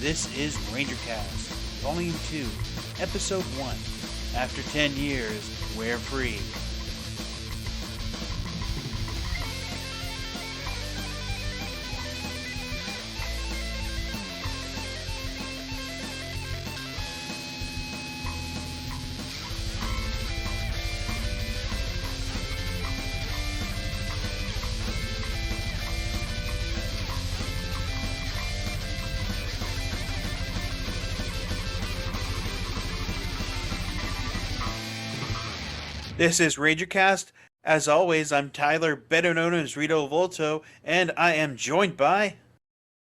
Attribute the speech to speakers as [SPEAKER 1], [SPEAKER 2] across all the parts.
[SPEAKER 1] This is Rangercast, Volume 2, Episode 1. After 10 years, we're free. This is Rangercast. As always, I'm Tyler, better known as RitoRevolto, and I am joined by...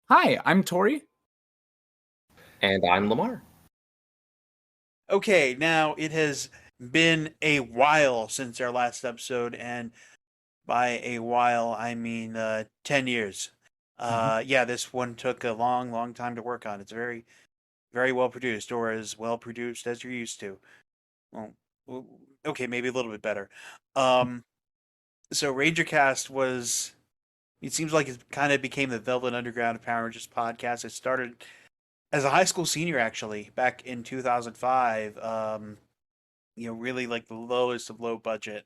[SPEAKER 2] Hi, I'm Tori.
[SPEAKER 3] And I'm Lamar.
[SPEAKER 1] Okay, now it has been a while since our last episode, and by a while, I mean 10 years. Yeah, this one took a long time to work on. It's very, very well produced, or as well produced as you're used to. Well, okay, maybe a little bit better. So Rangercast was, it seems like it kind of became the Velvet Underground of Power Rangers podcast. It started as a high school senior, actually, back in 2005. Really like the lowest of low budget.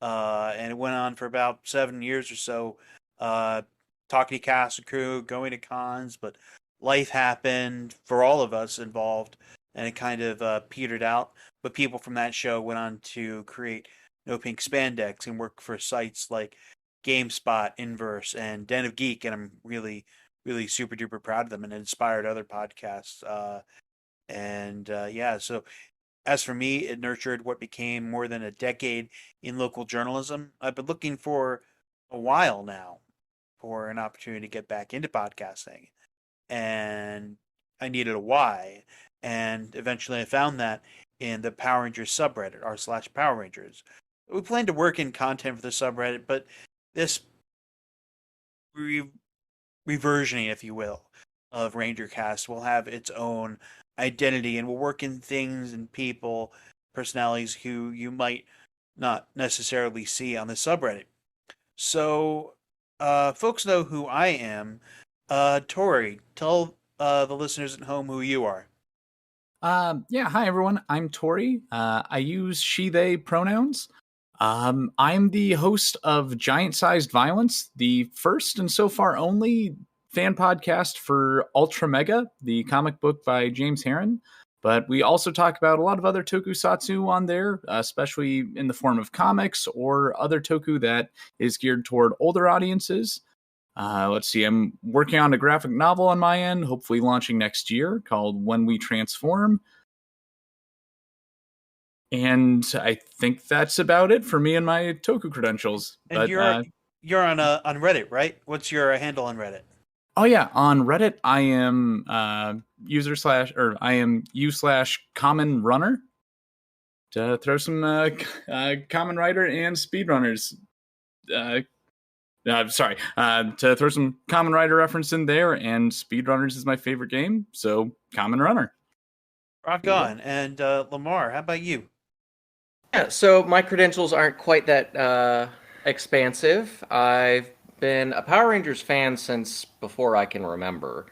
[SPEAKER 1] And it went on for about 7 years or so, talking to cast and crew, going to cons, but life happened for all of us involved, and it kind of petered out. But people from that show went on to create No Pink Spandex and work for sites like GameSpot, Inverse, and Den of Geek, and I'm really, really super duper proud of them, and it inspired other podcasts. So as for me, it nurtured what became more than a decade in local journalism. I've been looking for a while now for an opportunity to get back into podcasting, and I needed a why. And eventually I found that in the Power Rangers subreddit, r/Power Rangers. We plan to work in content for the subreddit, but this reversioning, if you will, of Rangercast will have its own identity, and will work in things and people, personalities who you might not necessarily see on the subreddit. So, folks know who I am. Tori, tell the listeners at home who you are.
[SPEAKER 2] Hi everyone. I'm Tori. I use she, they pronouns. I'm the host of Giant Sized Violence, the first and so far only fan podcast for Ultra Mega, the comic book by James Herron. But we also talk about a lot of other tokusatsu on there, especially in the form of comics or other toku that is geared toward older audiences. Let's see, I'm working on a graphic novel on my end, hopefully launching next year, called When We Transform. And I think that's about it for me and my toku credentials.
[SPEAKER 1] And
[SPEAKER 2] but
[SPEAKER 1] you're on Reddit, right? What's your handle on Reddit?
[SPEAKER 2] Oh yeah, on Reddit I am u/common runner, to throw some common writer and speedrunners. To throw some Common Rider reference in there, and Speedrunners is my favorite game, so Common Runner.
[SPEAKER 1] Rock on. And Lamar, how about you?
[SPEAKER 3] Yeah, so my credentials aren't quite that expansive. I've been a Power Rangers fan since before I can remember.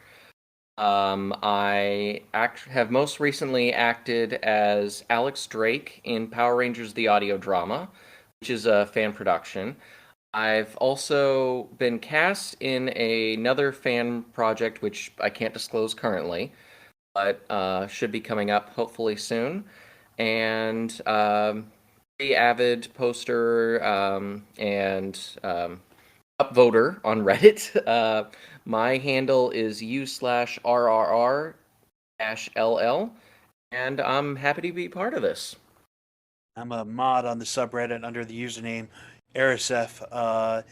[SPEAKER 3] I have most recently acted as Alex Drake in Power Rangers the Audio Drama, which is a fan production. I've also been cast in another fan project, which I can't disclose currently, but should be coming up hopefully soon. And pretty avid poster and upvoter on Reddit. My handle is u/RRR-LL, and I'm happy to be part of this.
[SPEAKER 1] I'm a mod on the subreddit under the username Arisef,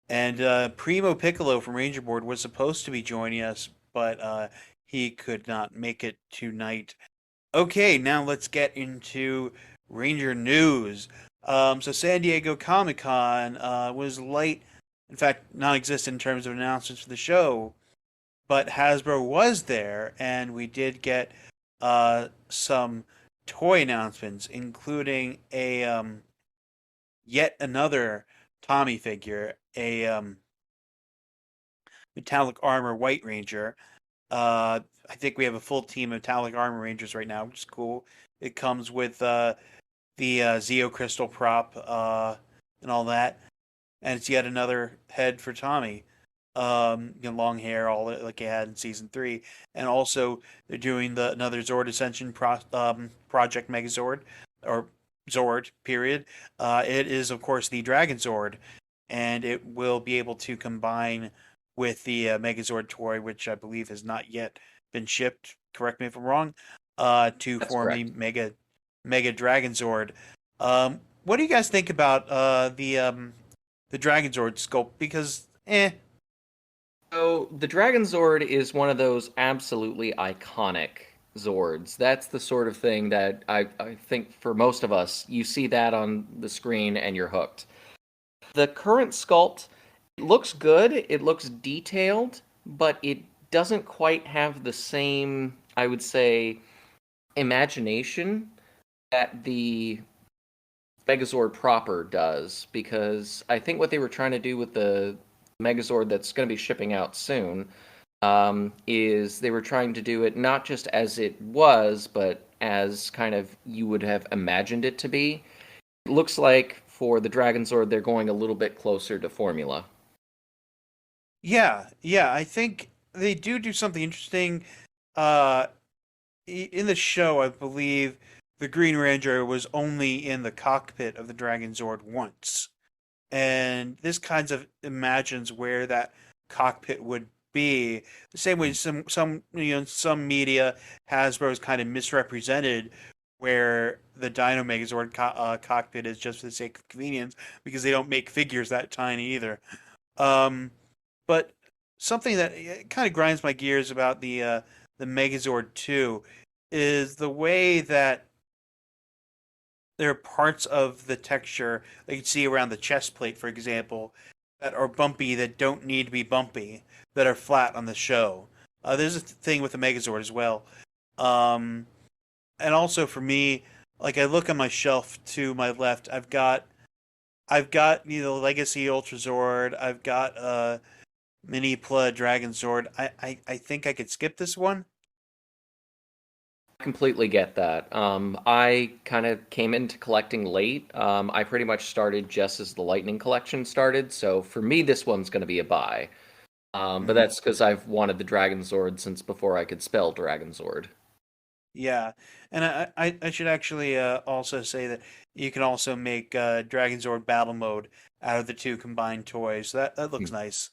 [SPEAKER 1] and Primo Piccolo from Ranger Board was supposed to be joining us, but he could not make it tonight. Okay, now let's get into Ranger news. So San Diego Comic-Con was light, in fact, non-existent in terms of announcements for the show, but Hasbro was there, and we did get some toy announcements, including a yet another Tommy figure, a metallic armor White Ranger, I think we have a full team of metallic armor rangers right now, which is cool. It comes with the Zeo crystal prop and all that, and it's yet another head for Tommy. Long hair, all like he had in season 3, and also they're doing another Zord Ascension project Megazord or Zord period. It is of course the Dragon Zord, and it will be able to combine with the Megazord toy, which I believe has not yet been shipped. Correct me if I'm wrong. To
[SPEAKER 3] That's
[SPEAKER 1] form a
[SPEAKER 3] correct.
[SPEAKER 1] Mega Dragon Zord. What do you guys think about the Dragon Zord sculpt? Because
[SPEAKER 3] So the Dragon Zord is one of those absolutely iconic Zords. That's the sort of thing that I think for most of us, you see that on the screen and you're hooked. The current sculpt, it looks good, it looks detailed, but it doesn't quite have the same, I would say, imagination that the Megazord proper does, because I think what they were trying to do with the Megazord that's going to be shipping out soon is they were trying to do it not just as it was, but as kind of you would have imagined it to be. It looks like for the Dragon Zord, they're going a little bit closer to formula.
[SPEAKER 1] yeah, I think they do something interesting. Uh, in the show, I believe the Green Ranger was only in the cockpit of the Dragon Zord once, and this kinds of imagines where that cockpit would be. The same way some some media Hasbro's kind of misrepresented where the Dino Megazord cockpit is just for the sake of convenience because they don't make figures that tiny either. Um, but something that kind of grinds my gears about the Megazord 2 is the way that there are parts of the texture that you can see around the chest plate, for example, that are bumpy that don't need to be bumpy, that are flat on the show. There's a thing with the Megazord as well. Um, and also for me, like I look on my shelf to my left, I've got Legacy Ultra Zord, I've got Mini Pla Dragon Zord. I think I could skip this one.
[SPEAKER 3] Completely get that. I kind of came into collecting late. I pretty much started just as the Lightning collection started, so for me, this one's going to be a buy. But
[SPEAKER 1] Mhm.
[SPEAKER 3] that's because I've wanted the Dragon Zord since before I could spell Dragon Zord.
[SPEAKER 1] Yeah, and I should actually also say that you can also make Dragon Zord Battle Mode out of the two combined toys. That looks
[SPEAKER 3] Hmm.
[SPEAKER 1] nice.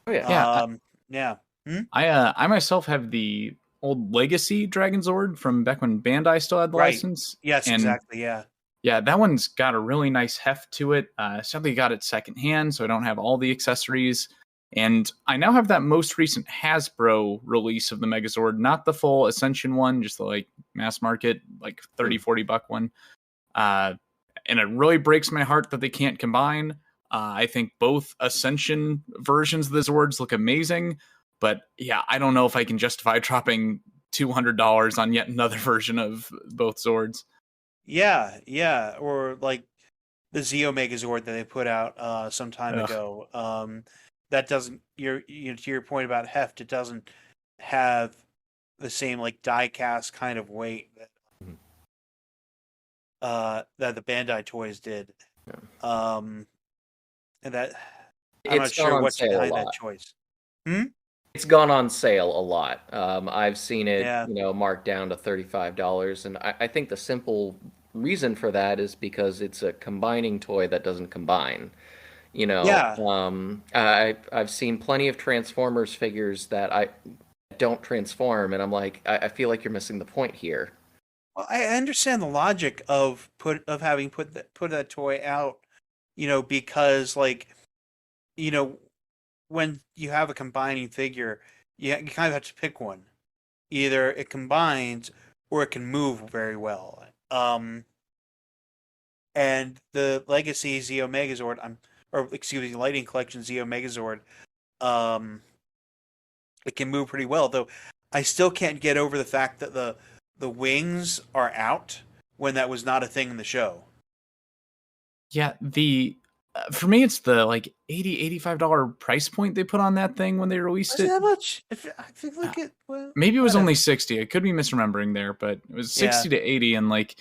[SPEAKER 3] Oh yeah.
[SPEAKER 2] Yeah,
[SPEAKER 1] Yeah. Hmm?
[SPEAKER 2] I myself have the old Legacy Dragon Zord from back when Bandai still had the
[SPEAKER 1] Right.
[SPEAKER 2] license,
[SPEAKER 1] Yes,
[SPEAKER 2] and
[SPEAKER 1] exactly. Yeah.
[SPEAKER 2] yeah, that one's got a really nice heft to it. Sadly, got it secondhand, so I don't have all the accessories. And I now have that most recent Hasbro release of the Megazord, not the full Ascension one, just the like mass market, like
[SPEAKER 3] Hmm.
[SPEAKER 2] 30-40 buck one. Uh, and it really breaks my heart that they can't combine. I think both Ascension versions of the Zords look amazing, but yeah, I don't know if I can justify dropping $200 on yet another version of both Zords.
[SPEAKER 1] Yeah. Or like the Zeo Megazord that they put out some time
[SPEAKER 2] Ugh.
[SPEAKER 1] ago. That doesn't to your point about heft, it doesn't have the same like die cast kind of weight
[SPEAKER 3] Mhm.
[SPEAKER 1] that the Bandai toys did.
[SPEAKER 3] Yeah.
[SPEAKER 1] Um, and that I'm
[SPEAKER 3] It's
[SPEAKER 1] not
[SPEAKER 3] gone
[SPEAKER 1] sure
[SPEAKER 3] on
[SPEAKER 1] what's
[SPEAKER 3] sale a
[SPEAKER 1] behind that
[SPEAKER 3] lot.
[SPEAKER 1] choice. Hmm?
[SPEAKER 3] It's gone on sale a lot. I've seen it,
[SPEAKER 1] Yeah.
[SPEAKER 3] marked down to $35, and I think the simple reason for that is because it's a combining toy that doesn't combine.
[SPEAKER 1] Yeah.
[SPEAKER 3] I've seen plenty of Transformers figures that I don't transform, and I'm like, I feel like you're missing the point here.
[SPEAKER 1] Well, I understand the logic of having put that toy out, because like, you know, when you have a combining figure, you kind of have to pick one. Either it combines or it can move very well. And the Legacy Zeo Megazord, or excuse me, Lighting Collection Zeo Megazord, um, it can move pretty well. Though I still can't get over the fact that the wings are out when that was not a thing in the show.
[SPEAKER 2] Yeah, the For me, it's the like $80-$85 price point they put on that thing when they released
[SPEAKER 1] Was it
[SPEAKER 2] it.
[SPEAKER 1] that much? I think like it. Well,
[SPEAKER 2] Maybe it was
[SPEAKER 1] whatever.
[SPEAKER 2] only 60. I could be misremembering there, but it was 60
[SPEAKER 1] Yeah.
[SPEAKER 2] to 80. And like,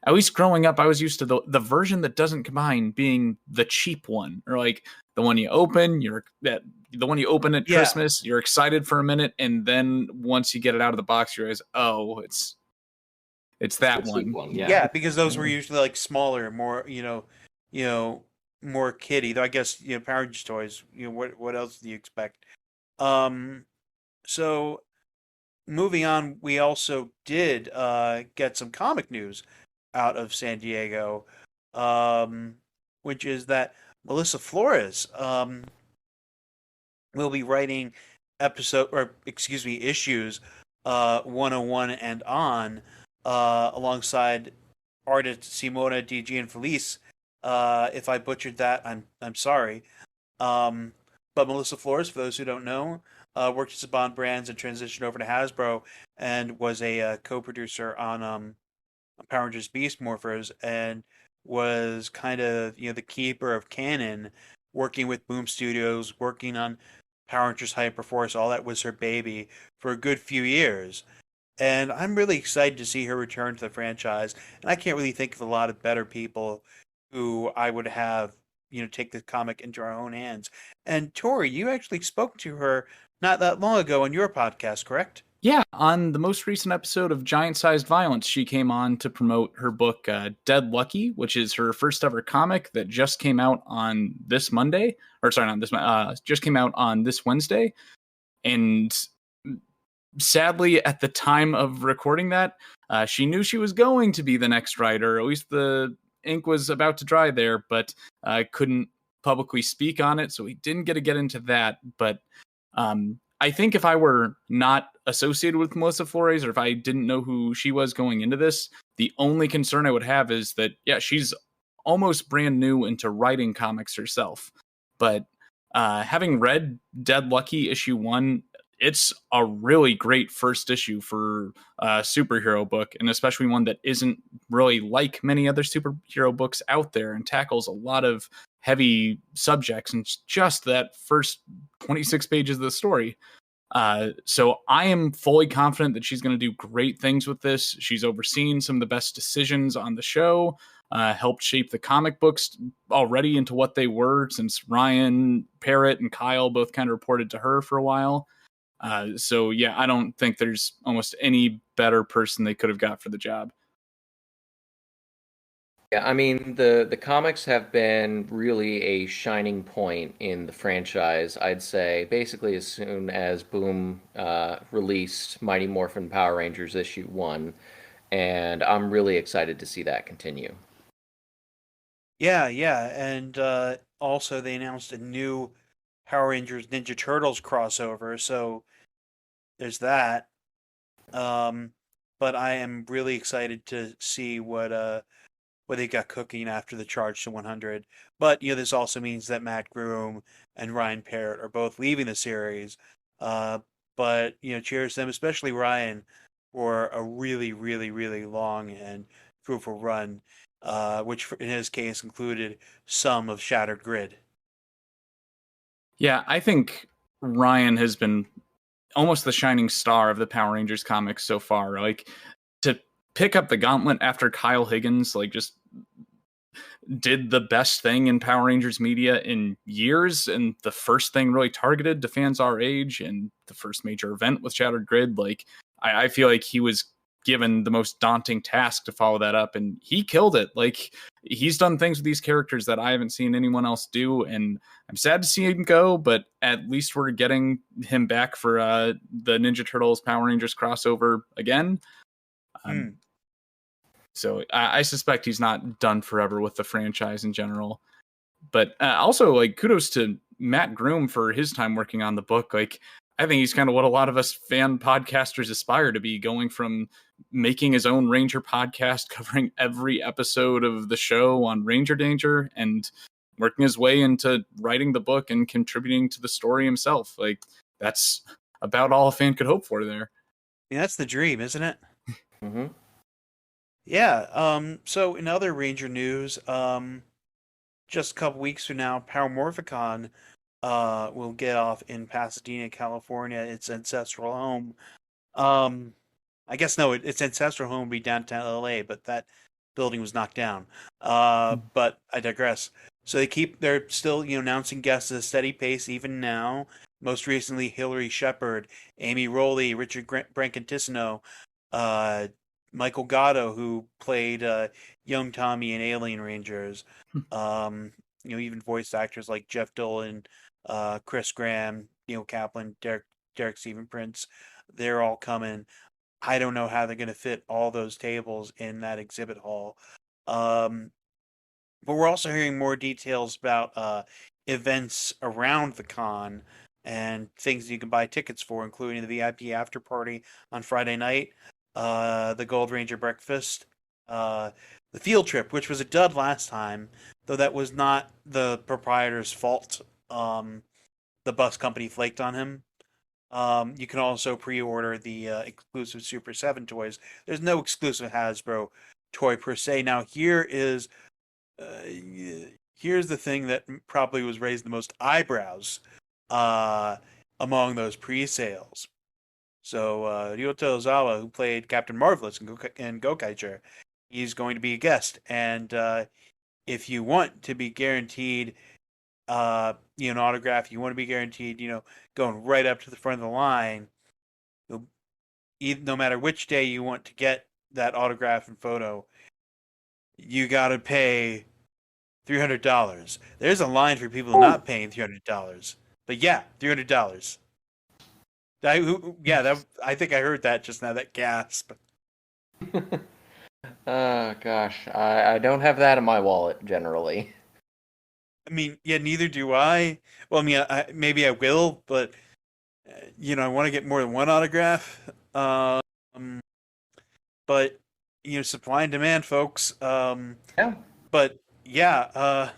[SPEAKER 2] at least growing up, I was used to the version that doesn't combine being the cheap one, or like the one you open, the one you open at
[SPEAKER 1] Yeah.
[SPEAKER 2] Christmas, you're excited for a minute, and then once you get it out of the box, you realize, oh, it's that
[SPEAKER 3] The cheap
[SPEAKER 2] one.
[SPEAKER 3] one, yeah.
[SPEAKER 1] Yeah, because those were usually like smaller, more more kiddie. Though I guess Power Rangers toys. What else do you expect? Um, so moving on, we also did get some comic news out of San Diego, um, which is that Melissa Flores will be writing issues 101 and on alongside artist Simona Di Gianfelice. If I butchered that, I'm sorry. Um, but Melissa Flores, for those who don't know, worked at Saban Brands and transitioned over to Hasbro and was a co-producer on Power Rangers Beast Morphers and was kind of the keeper of canon, working with Boom Studios, working on Power Rangers Hyperforce. All that was her baby for a good few years. And I'm really excited to see her return to the franchise. And I can't really think of a lot of better people who I would have, take the comic into our own hands. And Tori, you actually spoke to her not that long ago on your podcast, correct?
[SPEAKER 2] Yeah, on the most recent episode of Giant Sized Violence, she came on to promote her book, Dead Lucky, which is her first ever comic that just came out on this Monday. Or, sorry, not this just came out on this Wednesday. And sadly, at the time of recording that, she knew she was going to be the next writer. At least the ink was about to dry there, but couldn't publicly speak on it. So we didn't get to get into that. But I think if I were not associated with Melissa Flores, or if I didn't know who she was going into this, the only concern I would have is that, yeah, she's almost brand new into writing comics herself. But having read Dead Lucky issue 1, it's a really great first issue for a superhero book, and especially one that isn't really like many other superhero books out there and tackles a lot of heavy subjects in just that first 26 pages of the story. So I am fully confident that she's going to do great things with this. She's overseen some of the best decisions on the show, helped shape the comic books already into what they were, since Ryan, Parrott, and Kyle both kind of reported to her for a while. So yeah, I don't think there's almost any better person they could have got for the job.
[SPEAKER 3] Yeah, I mean the comics have been really a shining point in the franchise. I'd say basically as soon as Boom released Mighty Morphin Power Rangers issue 1, and I'm really excited to see that continue.
[SPEAKER 1] Yeah, yeah, and also they announced a new Power Rangers Ninja Turtles crossover, so there's that. Um, but I am really excited to see what they got cooking after the Charge to 100. But this also means that Matt Groom and Ryan Parrott are both leaving the series. Uh, but cheers to them, especially Ryan, for a really, really, really long and fruitful run, which in his case included some of Shattered Grid.
[SPEAKER 2] Yeah, I think Ryan has been almost the shining star of the Power Rangers comics so far. Like, to pick up the gauntlet after Kyle Higgins, like, just did the best thing in Power Rangers media in years, and the first thing really targeted to fans our age, and the first major event with Shattered Grid. Like, I feel like he was given the most daunting task to follow that up, and he killed it. Like, he's done things with these characters that I haven't seen anyone else do, and I'm sad to see him go, but at least we're getting him back for the Ninja Turtles Power Rangers crossover again. So I suspect he's not done forever with the franchise in general. But also, like, kudos to Matt Groom for his time working on the book. Like, I think he's kind of what a lot of us fan podcasters aspire to be, going from making his own Ranger podcast, covering every episode of the show on Ranger Danger, and working his way into writing the book and contributing to the story himself. Like, that's about all a fan could hope for there.
[SPEAKER 1] Yeah, that's the dream, isn't it?
[SPEAKER 3] Mm-hmm.
[SPEAKER 1] Yeah. So in other Ranger news, just a couple weeks from now, Paramorphicon will get off in Pasadena, California, its ancestral home. I guess no, its ancestral home would be downtown LA, but that building was knocked down. But I digress. So they're still, announcing guests at a steady pace even now. Most recently, Hillary Shepard, Amy Rowley, Richard Brancatisano, uh, Michael Gatto, who played young Tommy in Alien Rangers. Even voice actors like Jeff Dolan, Chris Graham, Neil Kaplan, Derek Stephen Prince. They're all coming. I don't know how they're going to fit all those tables in that exhibit hall. But we're also hearing more details about events around the con and things you can buy tickets for, including the VIP after party on Friday night, the Gold Ranger breakfast, the field trip, which was a dud last time, though that was not the proprietor's fault. The bus company flaked on him. You can also pre-order the exclusive Super 7 toys. There's no exclusive Hasbro toy per se. Now here's the thing that probably was raised the most eyebrows among those pre-sales. So Ryota Ozawa, who played Captain Marvelous in Gokaiger, he's going to be a guest. And if you want to be guaranteed an autograph, you want to be guaranteed, going right up to the front of the line, no matter which day you want to get that autograph and photo, you got to pay $300. There's a line for people not paying $300. But yeah, $300. I think I heard that just now, that gasp.
[SPEAKER 3] Oh, gosh. I don't have that in my wallet, generally.
[SPEAKER 1] I mean, yeah, neither do I. Well, I mean, maybe I will, but, I want to get more than one autograph. But, supply and demand, folks.
[SPEAKER 3] Yeah.
[SPEAKER 1] But, yeah.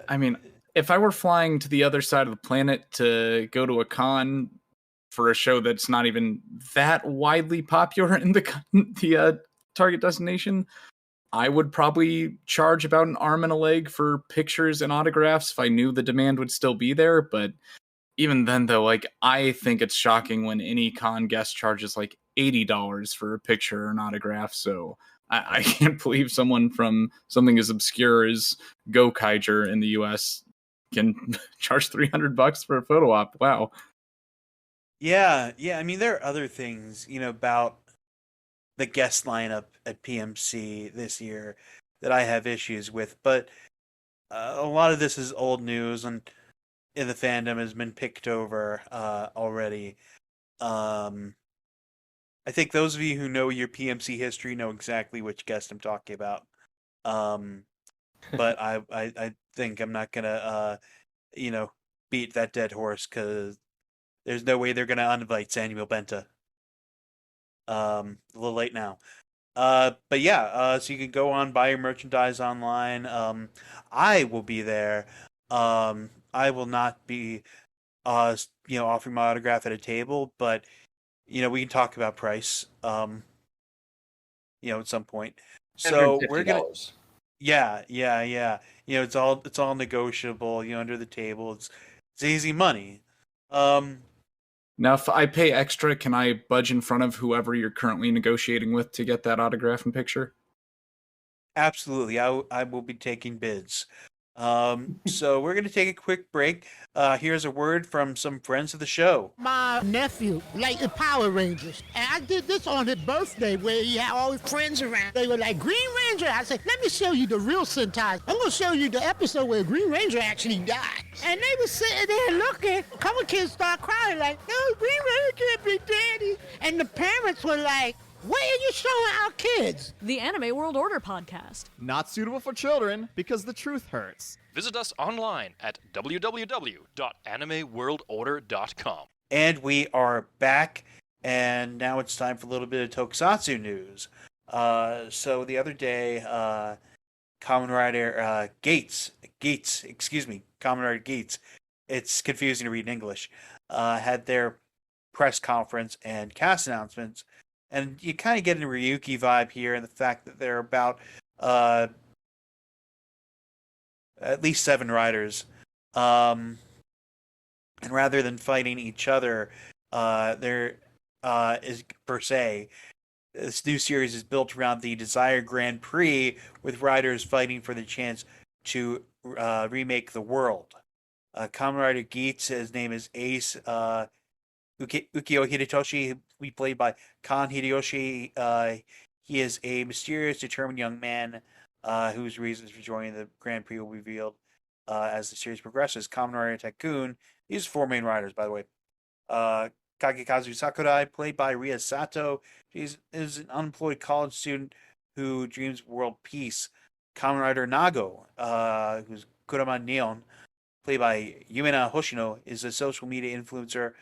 [SPEAKER 2] I mean, if I were flying to the other side of the planet to go to a con for a show that's not even that widely popular in the target destination, I would probably charge about an arm and a leg for pictures and autographs if I knew the demand would still be there. But even then, though, I think it's shocking when any con guest charges $80 for a picture or an autograph. So I can't believe someone from something as obscure as Gokaiger in the US can charge $300 for a photo op. Wow.
[SPEAKER 1] Yeah. I mean, there are other things, about the guest lineup at PMC this year that I have issues with, but a lot of this is old news and in the fandom has been picked over already. I think those of you who know your PMC history know exactly which guest I'm talking about. But I think I'm not gonna beat that dead horse because there's no way they're gonna uninvite Samuel Benta. A little late now. But yeah, so you can go on, buy your merchandise online. I will be there. I will not be, offering my autograph at a table, but we can talk about price. At some point. So we're gonna,
[SPEAKER 3] $150.
[SPEAKER 1] yeah. It's all negotiable. Under the table, it's easy money.
[SPEAKER 2] Now, if I pay extra, can I budge in front of whoever you're currently negotiating with to get that autograph and picture?
[SPEAKER 1] Absolutely. I will be taking bids. So we're going to take a quick break. Here's a word from some friends of the show.
[SPEAKER 4] My nephew liked the Power Rangers, and I did this on his birthday where he had all his friends around. They were like, Green Ranger. I said, let me show you the real Sentai. I'm going to show you the episode where Green Ranger actually died. And they were sitting there looking. A couple kids started crying like, no, Green Ranger can't be daddy. And the parents were like, why are you showing our kids?
[SPEAKER 5] The Anime World Order podcast.
[SPEAKER 6] Not suitable for children because the truth hurts.
[SPEAKER 7] Visit us online at www.animeworldorder.com.
[SPEAKER 1] And we are back, and now it's time for a little bit of tokusatsu news. So the other day, Kamen Rider Kamen Rider Gates, it's confusing to read in English, had their press conference and cast announcements. And you kind of get a Ryuki vibe here, and the fact that they're about uh, at least 7 riders. And rather than fighting each other, there is per se. This new series is built around the Desire Grand Prix, with riders fighting for the chance to remake the world. Kamen Rider Geats, his name is Ace Ukio Hidetoshi, we played by Kan Hideyoshi. He is a mysterious, determined young man whose reasons for joining the Grand Prix will be revealed as the series progresses. Kamen Rider Tycoon, these are 4 main riders, by the way. Kagekazu Sakurai, played by Ria Sato. She is an unemployed college student who dreams of world peace. Kamen Rider Nago, who's Kurama Neon, played by Yumina Hoshino, is a social media influencer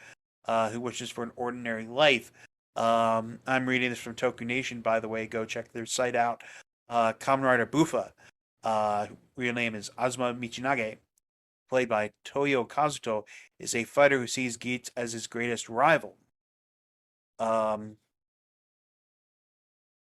[SPEAKER 1] who wishes for an ordinary life. I'm reading this from Toku Nation, by the way. Go check their site out. Kamen Rider Bufa, real name is Azuma Michinage, played by Toyo Kazuto, is a fighter who sees Geats as his greatest rival.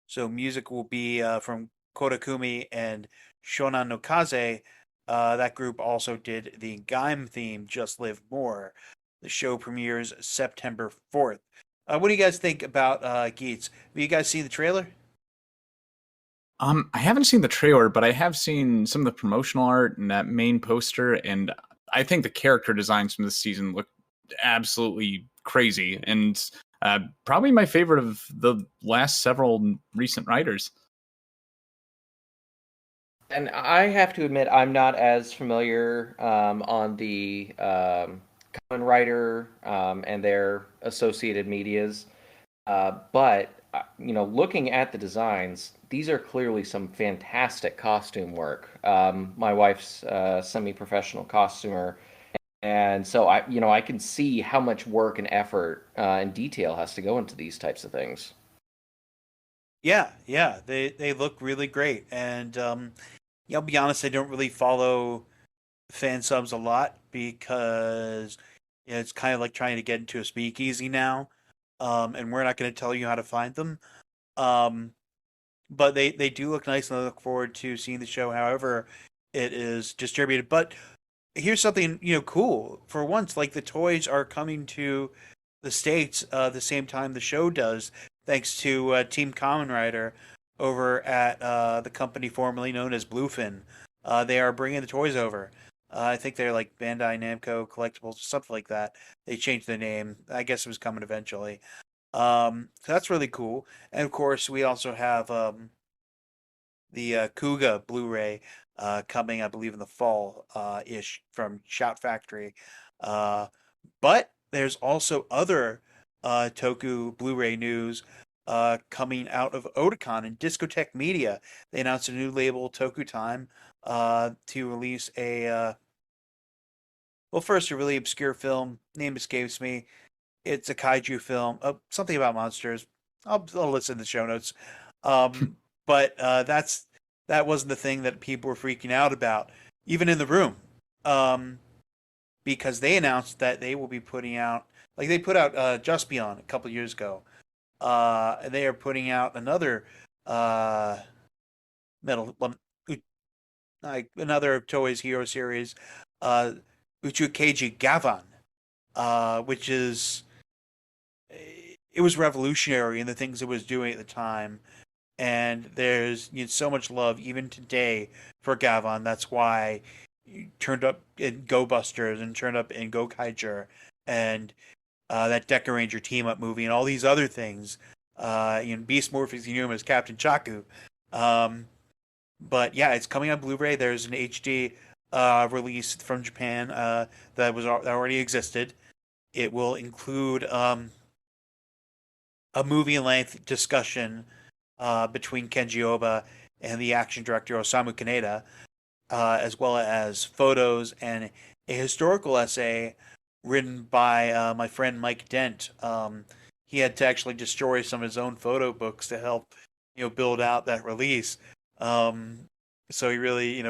[SPEAKER 1] So music will be from Kodakumi and Shonan no Kaze. That group also did the Gaim theme, Just Live More. The show premieres September 4th. What do you guys think about Geats? Have you guys seen the trailer?
[SPEAKER 2] I haven't seen the trailer, but I have seen some of the promotional art and that main poster, and I think the character designs from this season look absolutely crazy, and probably my favorite of the last several recent writers.
[SPEAKER 3] And I have to admit, I'm not as familiar on the Kamen Rider and their associated medias, but looking at the designs, these are clearly some fantastic costume work. My wife's a semi-professional costumer, and so I can see how much work and effort and detail has to go into these types of things.
[SPEAKER 1] Yeah, they look really great, and I'll be honest, I don't really follow fan subs a lot because it's kind of like trying to get into a speakeasy now, and we're not going to tell you how to find them. But they do look nice, and I look forward to seeing the show however it is distributed. But here's something cool. For once, like, the toys are coming to the States the same time the show does, thanks to Team Kamen Rider over at the company formerly known as Bluefin. They are bringing the toys over. I think they're like Bandai Namco Collectibles or something like that. They changed the name. I guess it was coming eventually. So that's really cool. And of course, we also have the Kuga Blu-ray coming, I believe, in the fall ish from Shout Factory. But there's also other Toku Blu-ray news coming out of Otakon and Discotek Media. They announced a new label, Toku Time, to release a first, a really obscure film. Name escapes me. It's a kaiju film, something about monsters. I'll listen to the show notes. But that wasn't the thing that people were freaking out about, even in the room, because they announced that they will be putting out, like they put out Just Beyond a couple years ago. And they are putting out another another Toei's Hero series, Uchukeiji Gavan, which is, it was revolutionary in the things it was doing at the time, and there's so much love even today for Gavan. That's why you turned up in Go Busters and turned up in Go Kaiger and that Deca Ranger team up movie and all these other things. Beast Morphix Unuma's Captain Chaku. But yeah, it's coming on Blu-ray. There's an HD release from Japan that already existed. It will include a movie-length discussion between Kenji Oba and the action director Osamu Kaneda, as well as photos and a historical essay written by my friend Mike Dent. He had to actually destroy some of his own photo books to help build out that release. So he really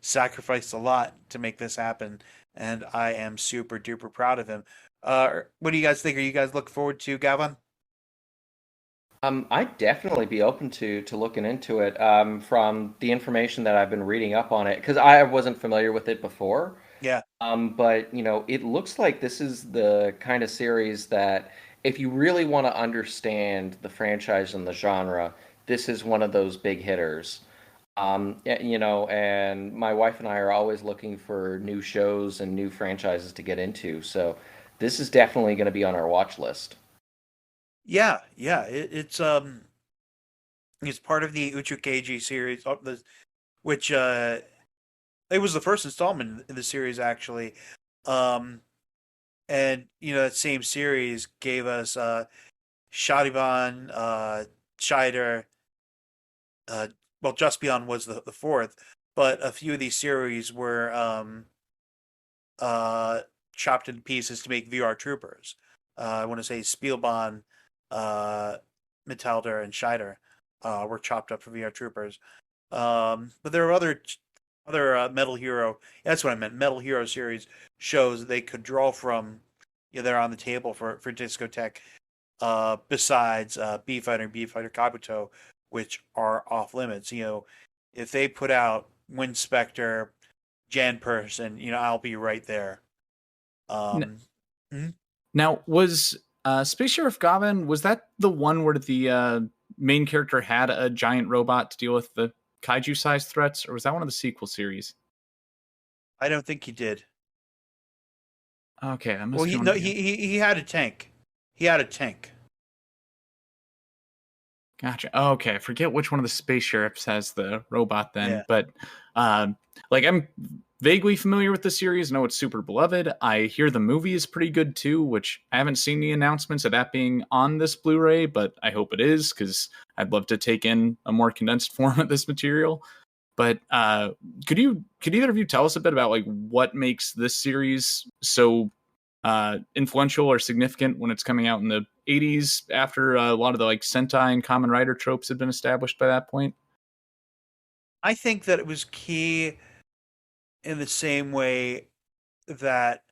[SPEAKER 1] sacrificed a lot to make this happen, and I am super duper proud of him. What do you guys think? Are you guys looking forward to Gavan?
[SPEAKER 3] I'd definitely be open to looking into it. From the information that I've been reading up on it, because I wasn't familiar with it before.
[SPEAKER 1] Yeah.
[SPEAKER 3] But it looks like this is the kind of series that if you really want to understand the franchise and the genre, this is one of those big hitters. Yeah, and my wife and I are always looking for new shows and new franchises to get into. So this is definitely going to be on our watch list.
[SPEAKER 1] Yeah, yeah. It's part of the Uchukeiji series, which it was the first installment in the series actually. Um, and that same series gave us Shariban, Scheider, uh, well, Just Beyond was the fourth, but a few of these series were uh, chopped into pieces to make VR Troopers. I want to say Spielbahn, uh, Metalder, and Scheider were chopped up for VR Troopers. But there are other Metal Hero. That's what I meant. Metal Hero series shows that they could draw from. They're on the table for Discotech. Besides B Fighter and B Fighter Kabuto, which are off limits. If they put out Wind Spectre, Jan Person, I'll be right there.
[SPEAKER 2] N-
[SPEAKER 1] Hmm?
[SPEAKER 2] Now, was Space Sheriff Gavan, was that the one where the main character had a giant robot to deal with the kaiju-sized threats, or was that one of the sequel series?
[SPEAKER 1] I don't think he did.
[SPEAKER 2] Okay, that must
[SPEAKER 1] Well,
[SPEAKER 2] be
[SPEAKER 1] he
[SPEAKER 2] one
[SPEAKER 1] no,
[SPEAKER 2] of the...
[SPEAKER 1] he had a tank. He had a tank.
[SPEAKER 2] Gotcha. Okay, I forget which one of the space sheriffs has the robot then,
[SPEAKER 1] Yeah.
[SPEAKER 2] but I'm vaguely familiar with the series. Know it's super beloved. I hear the movie is pretty good too, which I haven't seen the announcements of that being on this Blu-ray, but I hope it is because I'd love to take in a more condensed form of this material. But could either of you tell us a bit about like what makes this series so influential or significant when it's coming out in the 80s after a lot of the like Sentai and Kamen Rider tropes had been established by that point?
[SPEAKER 1] I think that it was key in the same way that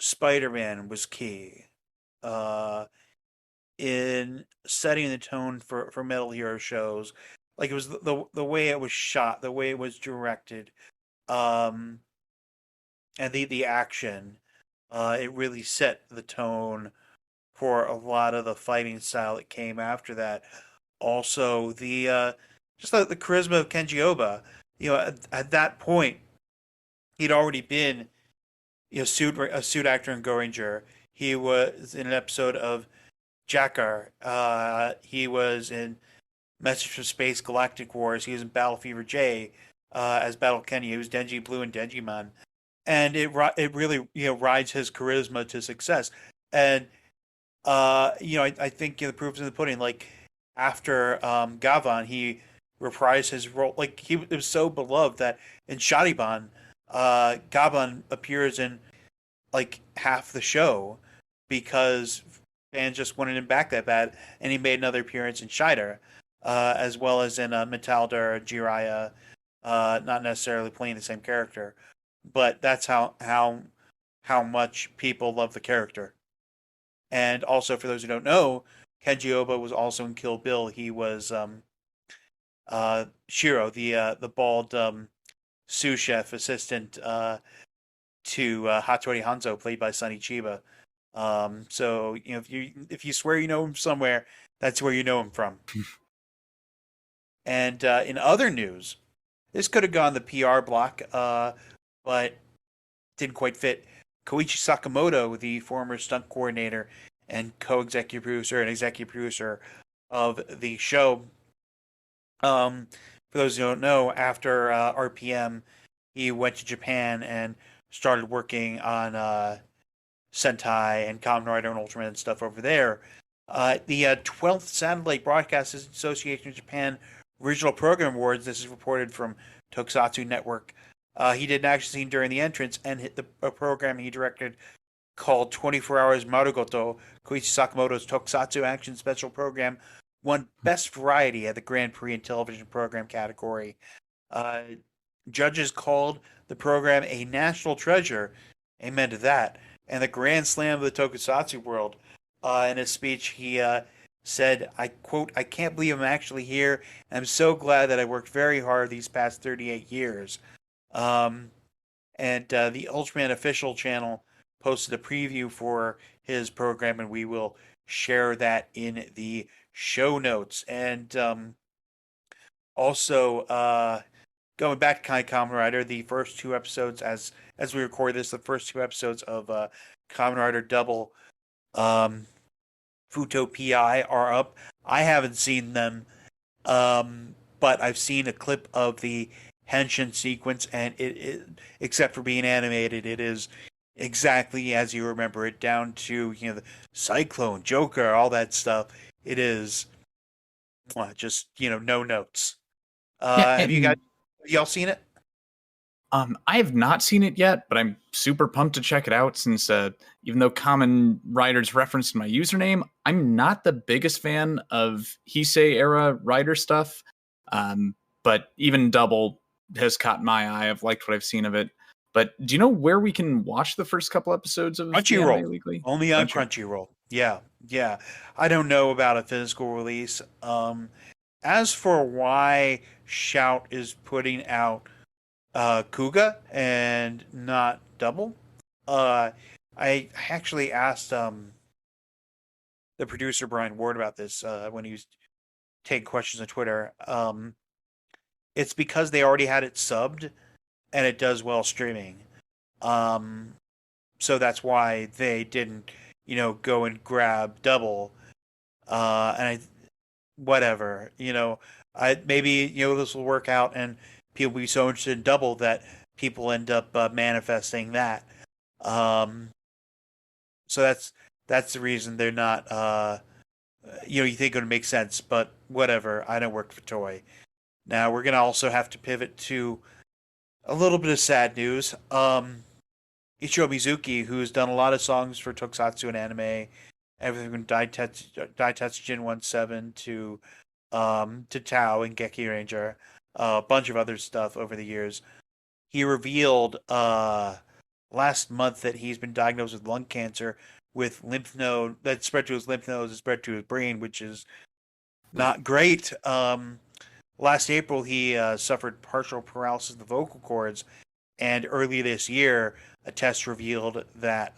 [SPEAKER 1] Spider-Man was key uh, in setting the tone for Metal Hero shows. Like it was the way it was shot, the way it was directed, um, and the action. It really set the tone for a lot of the fighting style that came after that. Also, the just the charisma of Kenji Oba. At that point, he'd already been a suit actor in Go Ranger. He was in an episode of Jakar. He was in Message from Space Galactic Wars. He was in Battle Fever J as Battle Kenny. He was Denji Blue and Denjimon, and it really rides his charisma to success. And I think the proof is in the pudding. Like after Gavan, he reprised his role. Like it was so beloved that in Shariban, Gavan appears in like half the show because fans just wanted him back that bad, and he made another appearance in Scheider, as well as in Metalder, Jiraiya, not necessarily playing the same character, but that's how much people love the character. And also, for those who don't know, Kenji Oba was also in Kill Bill. He was Shiro, the bald sous chef assistant to Hattori Hanzo, played by Sonny Chiba. So if you swear you know him somewhere, that's where you know him from. And in other news, this could have gone the PR block, but didn't quite fit. Koichi Sakamoto, the former stunt coordinator and co-executive producer and executive producer of the show. For those who don't know, after RPM, he went to Japan and started working on Sentai and Kamen Rider and Ultraman stuff over there. The 12th Satellite Broadcasters Association of Japan Original Program Awards, this is reported from Tokusatsu Network. He did an action scene during the entrance and hit a program he directed called 24 Hours Marugoto, Koichi Sakamoto's Tokusatsu action special program, won Best Variety at the Grand Prix and Television Program category. Judges called the program a national treasure. Amen to that. And the grand slam of the Tokusatsu world. In his speech, he said, I quote, "I can't believe I'm actually here. I'm so glad that I worked very hard these past 38 years." Um, and the Ultraman official channel posted a preview for his program, and we will share that in the show notes. And also, going back to Kamen Rider, the first two episodes, as we record this, the first two episodes of Kamen Rider Double um, Futo PI are up. I haven't seen them, but I've seen a clip of the Henshin sequence, and except for being animated, it is exactly as you remember it, down to the Cyclone, Joker, all that stuff. It is just no notes.
[SPEAKER 2] Yeah,
[SPEAKER 1] Have y'all seen it?
[SPEAKER 2] I have not seen it yet, but I'm super pumped to check it out since even though Kamen Rider's referenced in my username, I'm not the biggest fan of Heisei era Rider stuff. But even Double has caught my eye. I've liked what I've seen of it. But do you know where we can watch the first couple episodes of the anime legally?
[SPEAKER 1] Only on Crunchyroll. Yeah. I don't know about a physical release. As for why Shout is putting out Kuga and not Double, I actually asked the producer Brian Ward about this when he was taking questions on Twitter. It's because they already had it subbed and it does well streaming. So that's why they didn't, go and grab Double. Whatever, maybe, this will work out and people will be so interested in Double that people end up manifesting that. So that's the reason they're not, you think it would make sense, but whatever. I don't work for Toei. Now we're going to also have to pivot to a little bit of sad news. Ichiro Mizuki, who's done a lot of songs for tokusatsu and anime, everything from Daitetsujin 17 to Tao and Geki Ranger, a bunch of other stuff over the years. He revealed last month that he's been diagnosed with lung cancer with lymph node that spread to his lymph nodes and spread to his brain, which is not great. Last April, he suffered partial paralysis of the vocal cords, and early this year, a test revealed that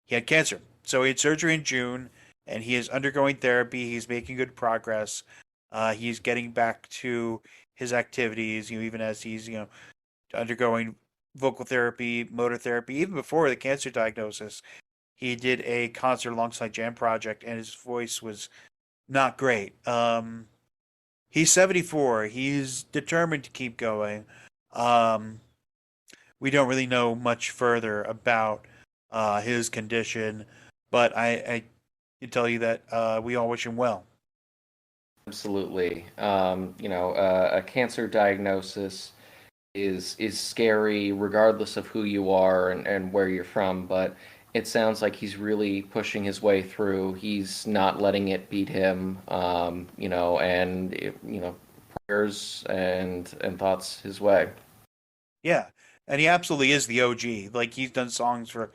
[SPEAKER 1] he had cancer. So he had surgery in June, and he is undergoing therapy. He's making good progress. He's getting back to his activities, even as he's, undergoing vocal therapy, motor therapy. Even before the cancer diagnosis, he did a concert alongside Jam Project, and his voice was not great. He's 74. He's determined to keep going. We don't really know much further about his condition, but I can tell you that we all wish him well.
[SPEAKER 3] Absolutely. A cancer diagnosis is scary regardless of who you are and where you're from, but it sounds like he's really pushing his way through. He's not letting it beat him, prayers and thoughts his way.
[SPEAKER 1] Yeah, and he absolutely is the OG. Like, he's done songs for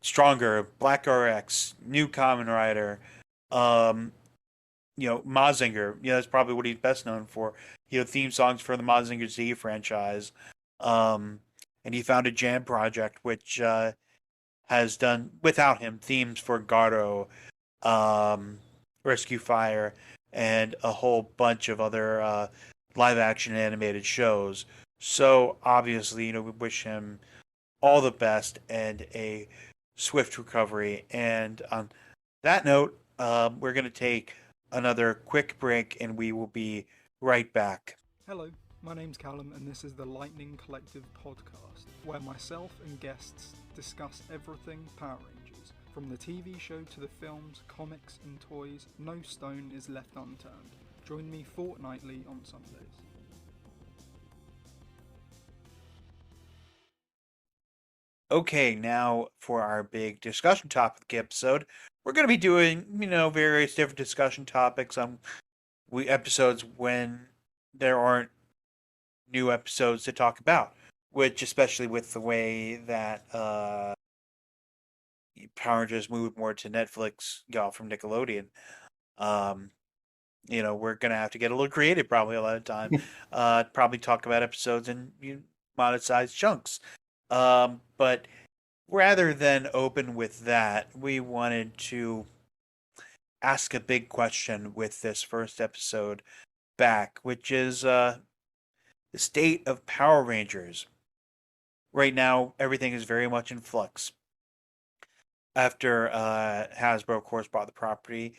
[SPEAKER 1] Stronger, Black RX, New Kamen Rider, Mazinger. That's probably what he's best known for. Theme songs for the Mazinger Z franchise. And he founded Jam Project, which has done, without him, themes for Garo, Rescue Fire, and a whole bunch of other live-action animated shows. So, obviously, we wish him all the best and a swift recovery. And on that note, we're going to take another quick break, and we will be right back.
[SPEAKER 8] Hello, my name's Callum, and this is the Lightning Collective podcast, where myself and guests discuss everything Power Rangers. From the TV show to the films, comics, and toys, no stone is left unturned. Join me fortnightly on Sundays.
[SPEAKER 1] Okay, now for our big discussion topic episode, we're going to be doing, various different discussion topics on episodes when there aren't new episodes to talk about, which, especially with the way that Power Rangers moved more to Netflix, from Nickelodeon. We're gonna have to get a little creative probably a lot of time. Probably talk about episodes in modest-sized chunks. But rather than open with that, we wanted to ask a big question with this first episode back, which is the state of Power Rangers. Right now, everything is very much in flux. After Hasbro, of course, bought the property,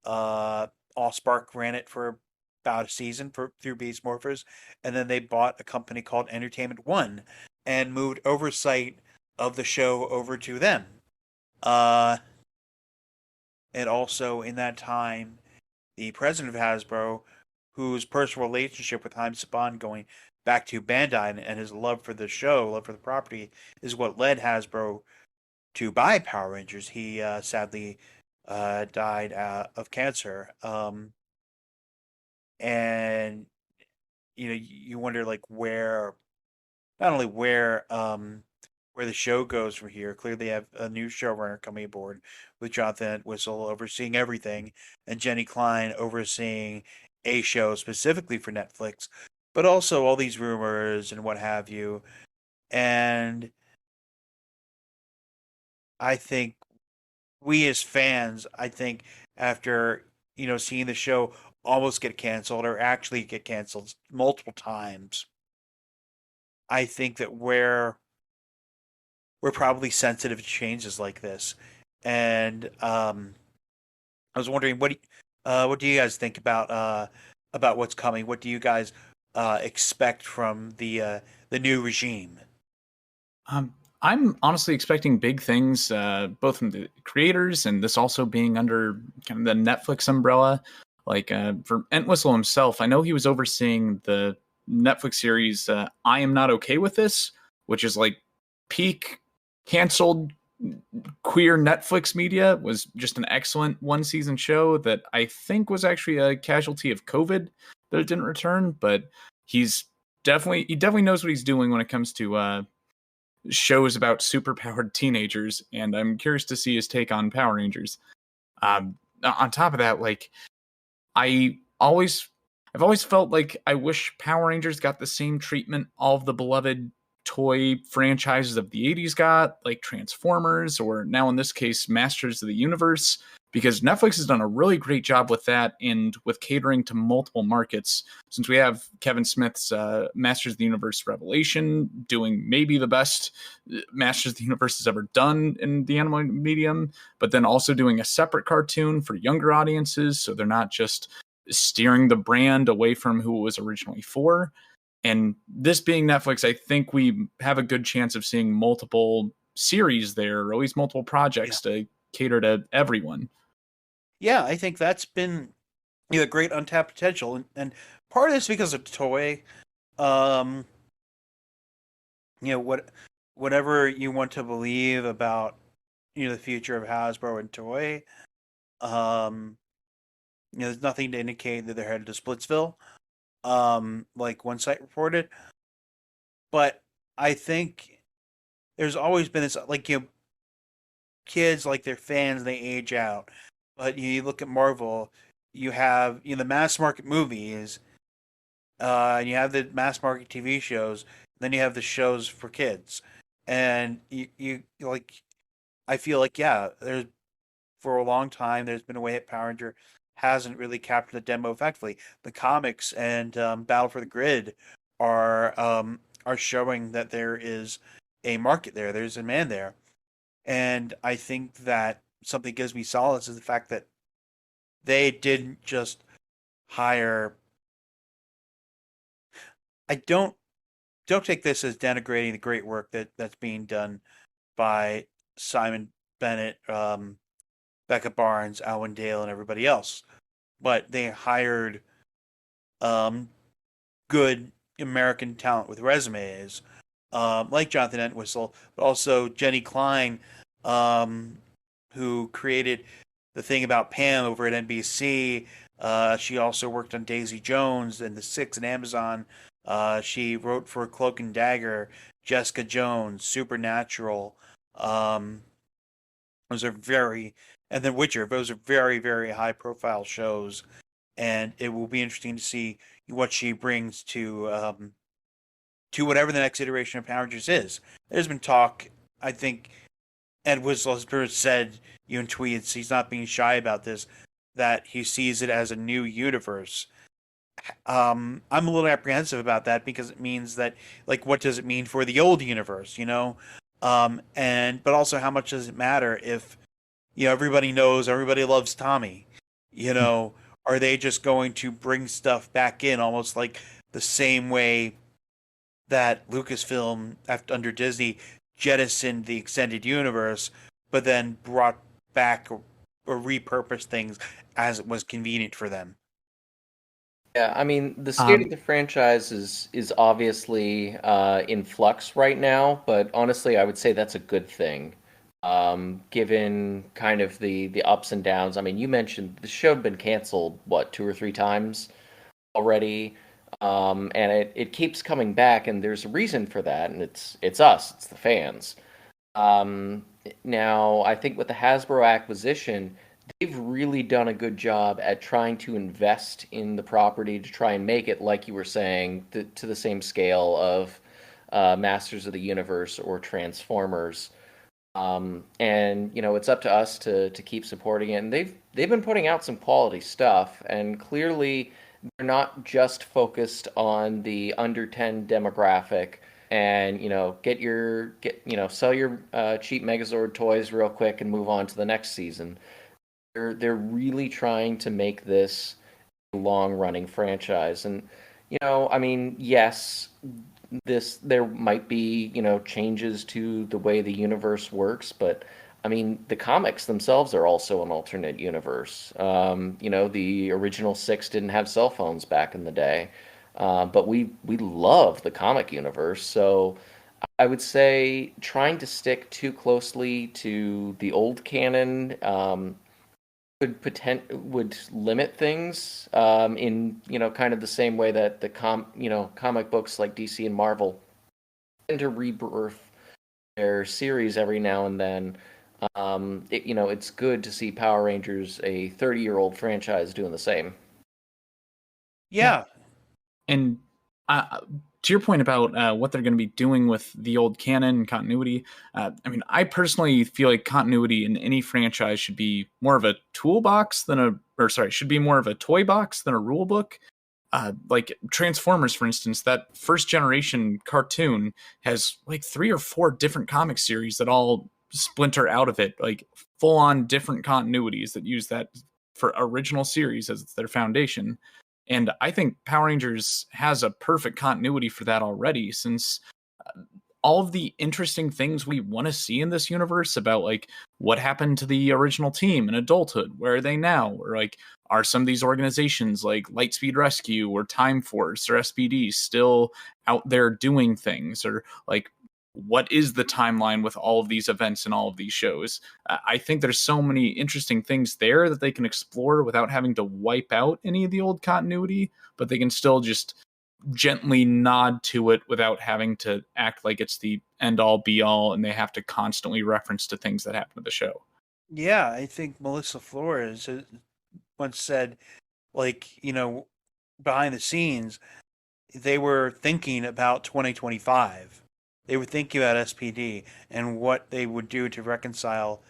[SPEAKER 1] AllSpark ran it for about a season through Beast Morphers, and then they bought a company called Entertainment One and moved oversight of the show over to them. And also in that time, the president of Hasbro, whose personal relationship with Haim Saban going back to Bandai and his love for the show, love for the property, is what led Hasbro to buy Power Rangers. He sadly died of cancer. And you wonder like where, not only where the show goes from here. Clearly, they have a new showrunner coming aboard with Jonathan Entwistle overseeing everything, and Jenny Klein overseeing a show specifically for Netflix, but also all these rumors and what have you. And I think we as fans, after seeing the show almost get canceled or actually get canceled multiple times, I think that we're probably sensitive to changes like this. And I was wondering, what do you guys think about what's coming? What do you guys expect from the new regime?
[SPEAKER 2] I'm honestly expecting big things, both from the creators and this also being under kind of the Netflix umbrella. Like for Entwistle himself, I know he was overseeing the Netflix series I Am Not Okay With This, which is like peak canceled queer Netflix media. Was just an excellent one season show that I think was actually a casualty of COVID that it didn't return, but he definitely knows what he's doing when it comes to shows about superpowered teenagers, and I'm curious to see his take on Power Rangers. On top of that, like I've always felt like I wish Power Rangers got the same treatment all of the beloved toy franchises of the 80s got, like Transformers, or now in this case, Masters of the Universe, because Netflix has done a really great job with that and with catering to multiple markets. Since we have Kevin Smith's Masters of the Universe Revelation doing maybe the best Masters of the Universe has ever done in the animated medium, but then also doing a separate cartoon for younger audiences, so they're not just steering the brand away from who it was originally for. And this being Netflix, I think we have a good chance of seeing multiple series there, or at least multiple projects to cater to everyone.
[SPEAKER 1] Yeah, I think that's been great untapped potential, and part of this because of toy. Whatever you want to believe about the future of Hasbro and toy, there's nothing to indicate that they're headed to Splitsville, like one site reported. But I think there's always been this, like, kids, like, they're fans, they age out. But you look at Marvel, you have the mass market movies, and you have the mass market TV shows, then you have the shows for kids, and you like, I feel like there's for a long time there's been a way that Power Ranger hasn't really captured the demo effectively. The comics and Battle for the Grid are showing that there is a market there, there's a demand there, and I think that something gives me solace is the fact that they didn't just hire. I don't take this as denigrating the great work that's being done by Simon Bennett, Becca Barnes, Alwyn Dale, and everybody else, but they hired good American talent with resumes, like Jonathan Entwistle, but also Jenny Klein, who created the thing about Pam over at NBC. She also worked on Daisy Jones and The Six and Amazon. She wrote for Cloak and Dagger, Jessica Jones, Supernatural. Those are very, and then Witcher. Those are very, very high profile shows, and it will be interesting to see what she brings to whatever the next iteration of Power Rangers is. There's been talk, I think, Ed Wisler said, in tweets, he's not being shy about this, that he sees it as a new universe. I'm a little apprehensive about that because it means that, like, what does it mean for the old universe, but also how much does it matter if, everybody knows, everybody loves Tommy, are they just going to bring stuff back in almost like the same way that Lucasfilm, under Disney, jettisoned the extended universe, but then brought back or repurposed things as it was convenient for them?
[SPEAKER 3] Yeah, I mean, the state of the franchise is obviously in flux right now, but honestly, I would say that's a good thing, given kind of the ups and downs. I mean, you mentioned the show had been canceled, what, 2 or 3 times already, and it keeps coming back, and there's a reason for that, and it's us, it's the fans. Now, I think with the Hasbro acquisition, they've really done a good job at trying to invest in the property to try and make it, like you were saying, to the same scale of Masters of the Universe or Transformers. And it's up to us to keep supporting it. And they've been putting out some quality stuff, and clearly they're not just focused on the under 10 demographic and sell your cheap Megazord toys real quick and move on to the next season. They're really trying to make this a long-running franchise. And I mean, yes, there might be changes to the way the universe works, but I mean, the comics themselves are also an alternate universe. The original 6 didn't have cell phones back in the day, but we love the comic universe. So I would say trying to stick too closely to the old canon would limit things in kind of the same way that the comic books like DC and Marvel tend to rebirth their series every now and then. It's good to see Power Rangers, a 30-year-old franchise, doing the same.
[SPEAKER 1] Yeah.
[SPEAKER 2] And to your point about what they're going to be doing with the old canon and continuity, I mean, I personally feel like continuity in any franchise should be more of a toolbox should be more of a toy box than a rule book. Like Transformers, for instance, that first generation cartoon has like 3 or 4 different comic series that all splinter out of it, like full on different continuities that use that for original series as their foundation. And I think Power Rangers has a perfect continuity for that already, since all of the interesting things we want to see in this universe about like what happened to the original team in adulthood, where are they now, or like are some of these organizations like Lightspeed Rescue or Time Force or SPD still out there doing things, or like what is the timeline with all of these events and all of these shows? I think there's so many interesting things there that they can explore without having to wipe out any of the old continuity, but they can still just gently nod to it without having to act like it's the end all be all and they have to constantly reference to things that happen to the show.
[SPEAKER 1] Yeah, I think Melissa Flores once said, behind the scenes, they were thinking about 2025. They were thinking about SPD and what they would do to reconcile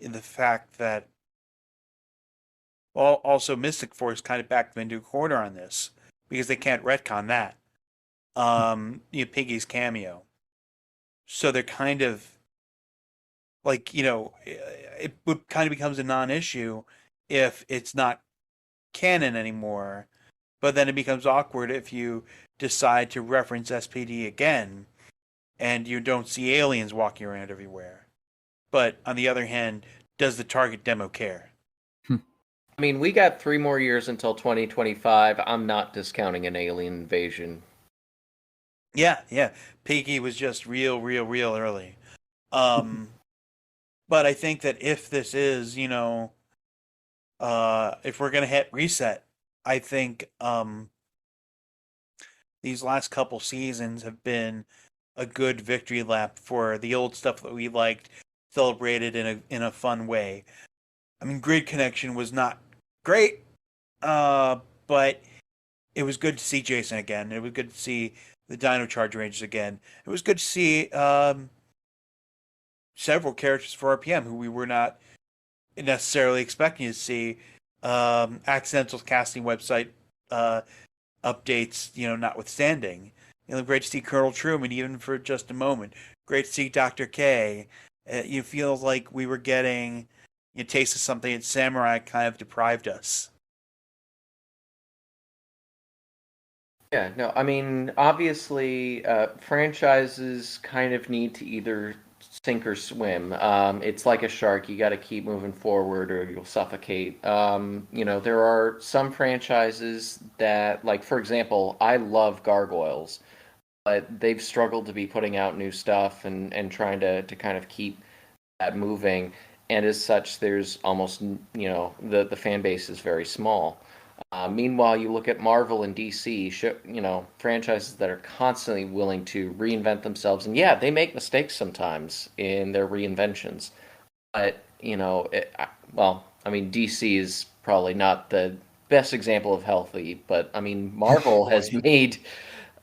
[SPEAKER 1] the fact that also Mystic Force kind of backed them into a corner on this because they can't retcon that. Piggy's cameo. So they're kind of it kind of becomes a non-issue if it's not canon anymore, but then it becomes awkward if you decide to reference SPD again and you don't see aliens walking around everywhere. But on the other hand, does the target demo care?
[SPEAKER 3] I mean, we got 3 more years until 2025. I'm not discounting an alien invasion.
[SPEAKER 1] Yeah. Piggy was just real early. But I think that if this is, if we're going to hit reset, I think these last couple seasons have been a good victory lap for the old stuff that we liked, celebrated in a fun way. I mean, grid connection was not great, but it was good to see Jason again. It was good to see the Dino Charge Rangers again. It was good to see several characters for RPM who we were not necessarily expecting to see. Accidental casting website updates, notwithstanding. Great to see Colonel Truman, even for just a moment. Great to see Dr. K. You feel like we were getting a taste of something that Samurai kind of deprived us.
[SPEAKER 3] Yeah, no, I mean, obviously, franchises kind of need to either sink or swim. It's like a shark; you got to keep moving forward, or you'll suffocate. There are some franchises that, like, for example, I love Gargoyles, but they've struggled to be putting out new stuff and trying to kind of keep that moving. And as such, there's almost, the fan base is very small. Meanwhile, you look at Marvel and DC, franchises that are constantly willing to reinvent themselves. And yeah, they make mistakes sometimes in their reinventions. But, I mean, DC is probably not the best example of healthy. But, I mean, Marvel has made,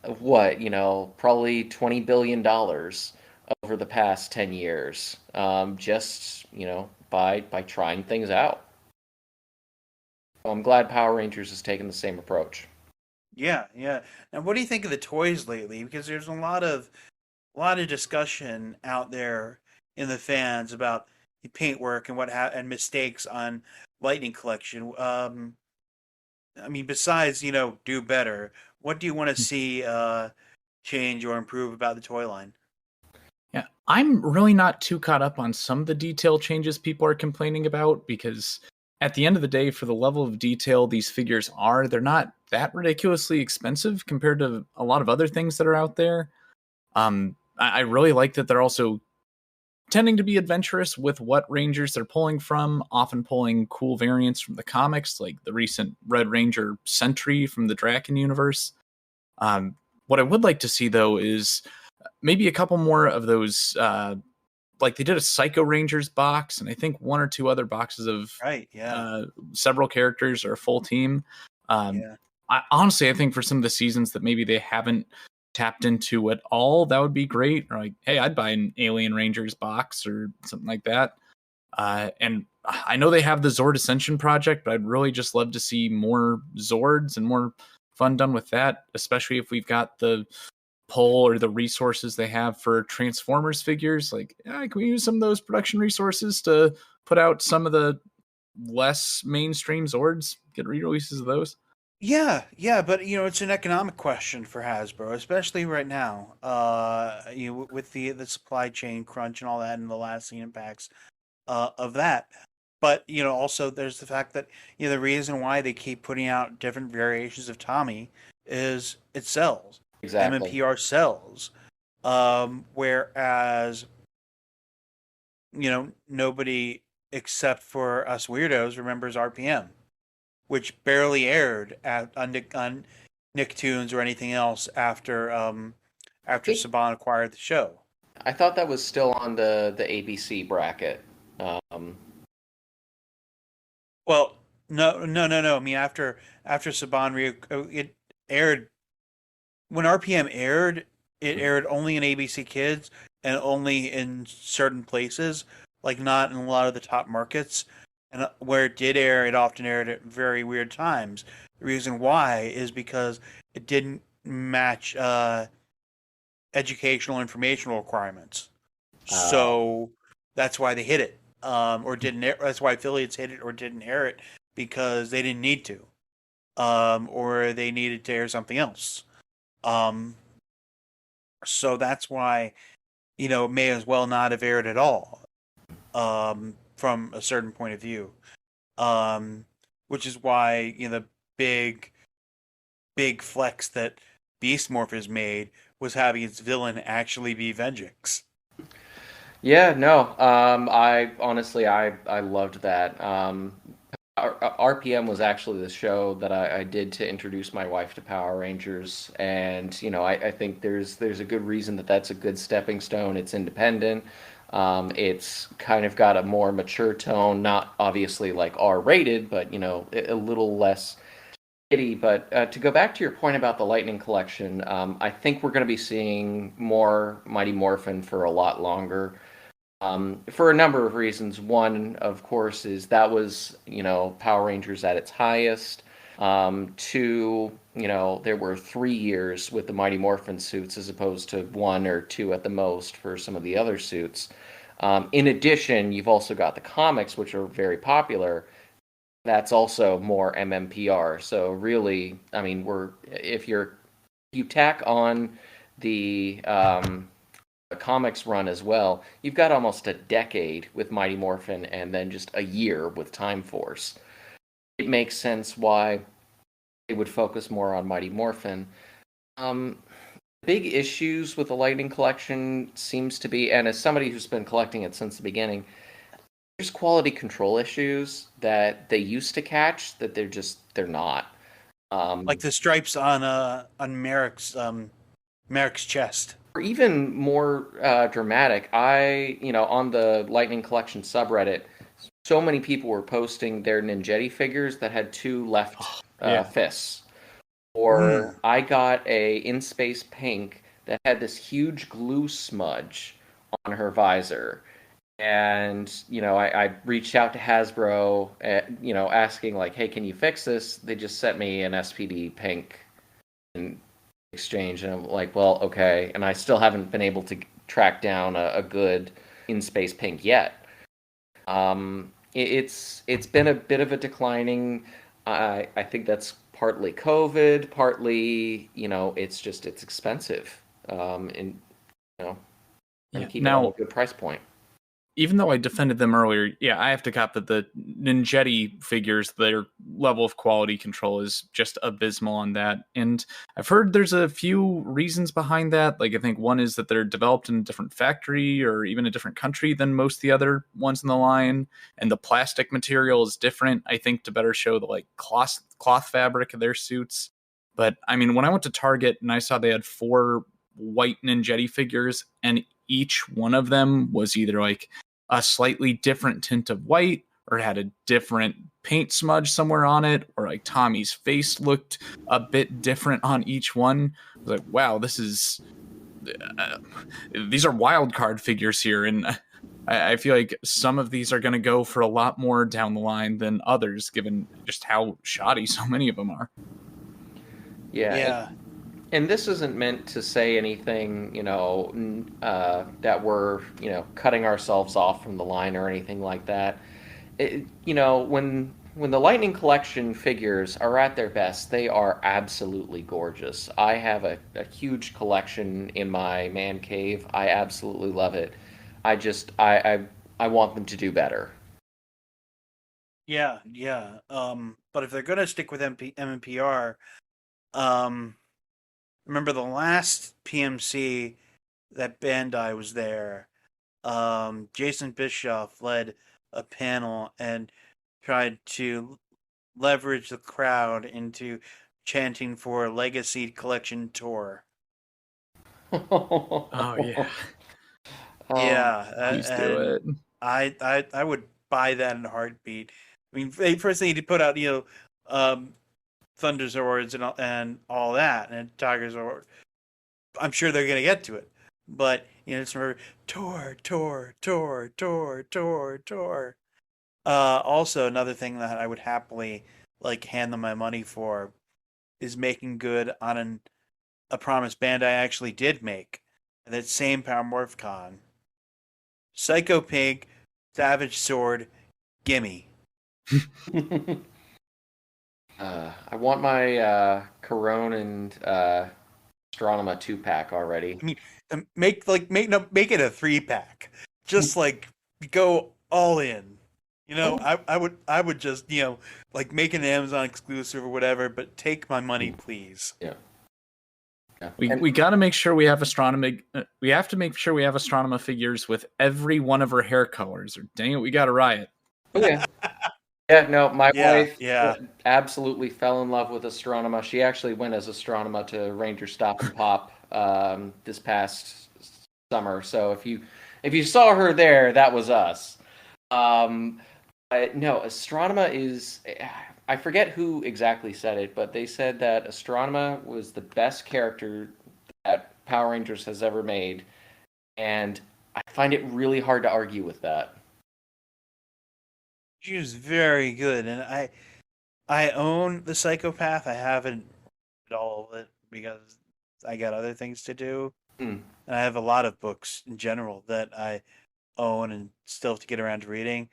[SPEAKER 3] probably $20 billion over the past 10 years, just, by trying things out. I'm glad Power Rangers has taken the same approach.
[SPEAKER 1] Yeah, yeah. Now, what do you think of the toys lately? Because there's a lot of discussion out there in the fans about the paintwork and and mistakes on Lightning Collection. I mean, besides do better, what do you want to see change or improve about the toy line?
[SPEAKER 2] Yeah, I'm really not too caught up on some of the detail changes people are complaining about because at the end of the day, for the level of detail these figures are, they're not that ridiculously expensive compared to a lot of other things that are out there. I really like that they're also tending to be adventurous with what Rangers they're pulling from, often pulling cool variants from the comics, like the recent Red Ranger Sentry from the Draken universe. What I would like to see, though, is maybe a couple more of those like they did a Psycho Rangers box, and I think one or two other boxes of several characters or a full team. I think for some of the seasons that maybe they haven't tapped into at all, that would be great. Or like, hey, I'd buy an Alien Rangers box or something like that. And I know they have the Zord Ascension project, but I'd really just love to see more Zords and more fun done with that, especially if we've got the pull or the resources they have for Transformers figures. Like, can we use some of those production resources to put out some of the less mainstream Zords, get re-releases of those?
[SPEAKER 1] Yeah, but it's an economic question for Hasbro, especially right now. With the supply chain crunch and all that, and the lasting impacts of that. But also there's the fact that the reason why they keep putting out different variations of Tommy is it sells.
[SPEAKER 3] Exactly.
[SPEAKER 1] MMPR sells. Whereas nobody except for us weirdos remembers RPM, which barely aired on Nicktoons or anything else after Saban acquired the show.
[SPEAKER 3] I thought that was still on the ABC bracket.
[SPEAKER 1] Well, no. I mean, after Saban it aired when RPM aired. It aired only in ABC Kids and only in certain places, like not in a lot of the top markets. And where it did air, it often aired at very weird times. The reason why is because it didn't match educational informational requirements. So that's why they hit it, or didn't air. That's why affiliates hit it or didn't air it, because they didn't need to, or they needed to air something else. So that's why, it may as well not have aired at all, from a certain point of view. Which is why, the big flex that Beast Morphers made was having its villain actually be Vengeance.
[SPEAKER 3] Yeah, no. I honestly, I loved that. RPM was actually the show that I did to introduce my wife to Power Rangers, and I think there's a good reason that's a good stepping stone. It's independent. It's kind of got a more mature tone, not obviously like R-rated, but a little less kitty. But to go back to your point about the Lightning Collection, I think we're going to be seeing more Mighty Morphin for a lot longer. For a number of reasons. One, of course, is that was, Power Rangers at its highest. Two, there were 3 years with the Mighty Morphin suits as opposed to 1 or 2 at the most for some of the other suits. In addition, you've also got the comics, which are very popular. That's also more MMPR. So really, I mean, if you tack on the comics run as well, you've got almost a decade with Mighty Morphin and then just a year with Time Force. It makes sense why they would focus more on Mighty Morphin. Big issues with the Lightning Collection seems to be, and as somebody who's been collecting it since the beginning, there's quality control issues that they used to catch that they're not.
[SPEAKER 1] Like the stripes on Merrick's chest.
[SPEAKER 3] Or even more dramatic, on the Lightning Collection subreddit, so many people were posting their Ninjetti figures that had 2 left fists. Or I got a In Space Pink that had this huge glue smudge on her visor. And, I reached out to Hasbro, asking like, hey, can you fix this? They just sent me an SPD Pink in exchange. And I'm like, well, okay. And I still haven't been able to track down a good In Space Pink yet. It's been a bit of a declining. I think that's partly COVID, partly it's expensive, and keep it at a good price point.
[SPEAKER 2] Even though I defended them earlier, I have to cop that the Ninjetti figures, their level of quality control is just abysmal on that. And I've heard there's a few reasons behind that. Like, I think one is that they're developed in a different factory or even a different country than most of the other ones in the line. And the plastic material is different, I think, to better show the cloth fabric of their suits. But I mean, when I went to Target and I saw they had 4 white Ninjetti figures, and each one of them was either like a slightly different tint of white or had a different paint smudge somewhere on it, or like Tommy's face looked a bit different on each one. I was like, wow, these are wild card figures here. And I feel like some of these are going to go for a lot more down the line than others, given just how shoddy so many of them are.
[SPEAKER 3] Yeah. And this isn't meant to say anything, that we're, cutting ourselves off from the line or anything like that. When the Lightning Collection figures are at their best, they are absolutely gorgeous. I have a huge collection in my man cave. I absolutely love it. I want them to do better.
[SPEAKER 1] Yeah. But if they're gonna stick with MMPR, remember the last PMC that Bandai was there, Jason Bischoff led a panel and tried to leverage the crowd into chanting for Legacy Collection Tour.
[SPEAKER 2] Oh yeah.
[SPEAKER 1] Yeah,
[SPEAKER 2] Please do it.
[SPEAKER 1] I would buy that in a heartbeat. I mean, they first need to put out Thunder Zords and all that, and Tiger Zord. I'm sure they're gonna get to it, but just remember tour. Also, another thing that I would happily hand them my money for is making good on a promise Bandai actually did make. That same Power Morphcon. Psycho Pig, Savage Sword, gimme.
[SPEAKER 3] I want my Corone and Astronema 2-pack already.
[SPEAKER 1] I mean, make it a 3-pack. Just go all in. I would just make an Amazon exclusive or whatever, but take my money, please.
[SPEAKER 3] Yeah.
[SPEAKER 2] We got to make sure we have Astronema. We have to make sure we have Astronema figures with every one of her hair colors, or dang it, we got a riot.
[SPEAKER 3] Okay. Yeah, no, my wife absolutely fell in love with Astronema. She actually went as Astronema to Ranger Stop and Pop this past summer. So if you If you saw her there, that was us. But no, Astronema is. I forget who exactly said it, but they said that Astronema was the best character that Power Rangers has ever made, and I find it really hard to argue with that.
[SPEAKER 1] She was very good, and I own the Psychopath. I haven't read all of it because I got other things to do,
[SPEAKER 3] Hmm.
[SPEAKER 1] and I have a lot of books in general that I own and still have to get around to reading.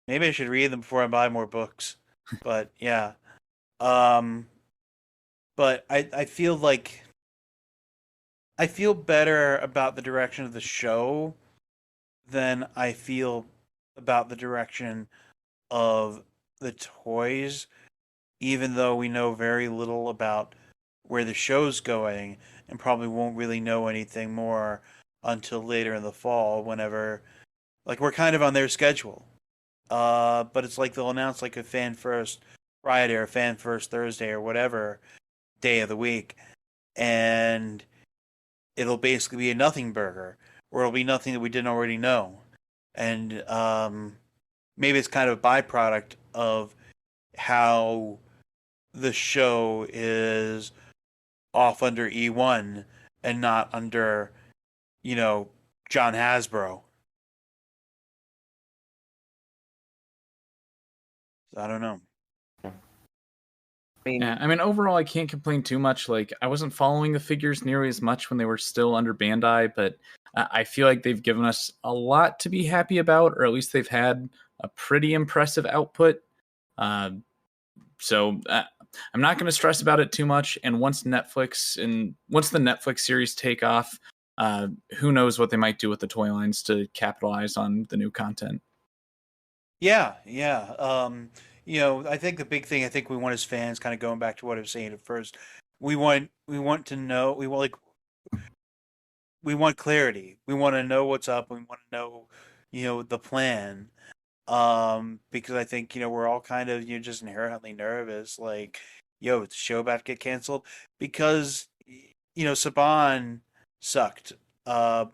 [SPEAKER 1] Maybe I should read them before I buy more books. But yeah, um, but I feel like I feel better about the direction of the show than I feel about the direction of the toys, even though we know very little about where the show's going and probably won't really know anything more until later in the fall, whenever, like, we're kind of on their schedule. But it's like they'll announce like a fan first Friday or a fan first Thursday or whatever day of the week, and it'll basically be a nothing burger, or it'll be nothing that we didn't already know. And maybe it's kind of a byproduct of how the show is off under E1 and not under, John Hasbro. So I don't know.
[SPEAKER 2] Yeah, I mean, overall, I can't complain too much. Like, I wasn't following the figures nearly as much when they were still under Bandai, but I feel like they've given us a lot to be happy about, or at least they've had a pretty impressive output. So I'm not going to stress about it too much. And once the Netflix series take off, who knows what they might do with the toy lines to capitalize on the new content.
[SPEAKER 1] Yeah. I think the big thing I think we want as fans, kind of going back to what I was saying at first, we want to know, we want clarity. We want to know what's up. We want to know, the plan. Because I think, we're all kind of, just inherently nervous. Like, is the show about to get canceled? Because, Saban sucked. But,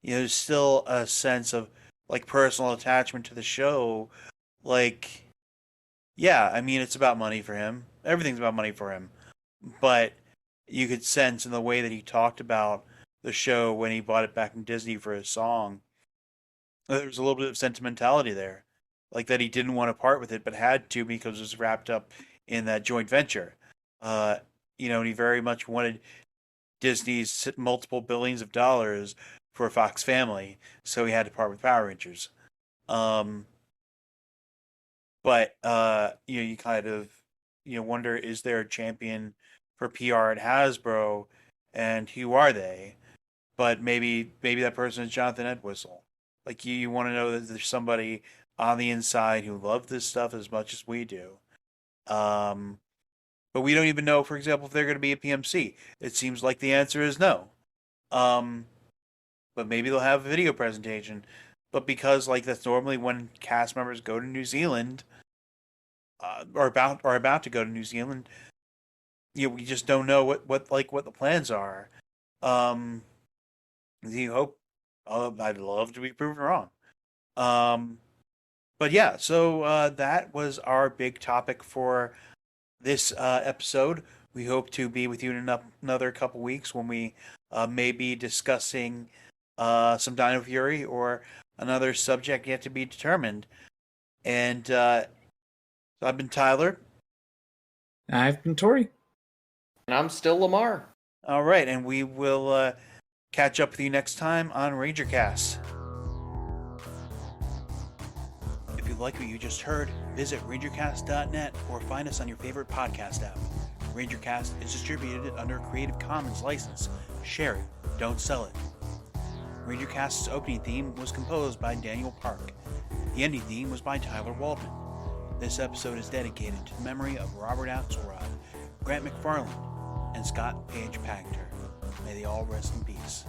[SPEAKER 1] there's still a sense of, like, personal attachment to the show. Like, yeah, I mean, it's about money for him. Everything's about money for him. But you could sense in the way that he talked about the show when he bought it back from Disney for his song, there was a little bit of sentimentality there. Like, that he didn't want to part with it, but had to because it was wrapped up in that joint venture. And he very much wanted Disney's multiple billions of dollars for Fox Family, so he had to part with Power Rangers. But you kind of wonder, is there a champion for PR at Hasbro, and who are they? But maybe that person is Jonathan Entwistle. Like, you want to know that there's somebody on the inside who loves this stuff as much as we do. But we don't even know, for example, if they're going to be a PMC. It seems like the answer is no. But maybe they'll have a video presentation. But because, like, that's normally when cast members go to New Zealand, or about to go to New Zealand, we just don't know what the plans are. You hope. I'd love to be proven wrong. But yeah, so that was our big topic for this episode. We hope to be with you in another couple weeks when we may be discussing some Dino Fury or another subject yet to be determined. And I've been Tyler.
[SPEAKER 2] I've been Tori.
[SPEAKER 3] And I'm still Lamar.
[SPEAKER 1] All right, and we will catch up with you next time on Rangercast. If you like what you just heard, visit Rangercast.net or find us on your favorite podcast app. Rangercast is distributed under a Creative Commons license. Share it, don't sell it. Rangercast's opening theme was composed by Daniel Park. The ending theme was by Tyler Waldman. This episode is dedicated to the memory of Robert Axelrod, Grant McFarland, and Scott Page Pagter. May they all rest in peace.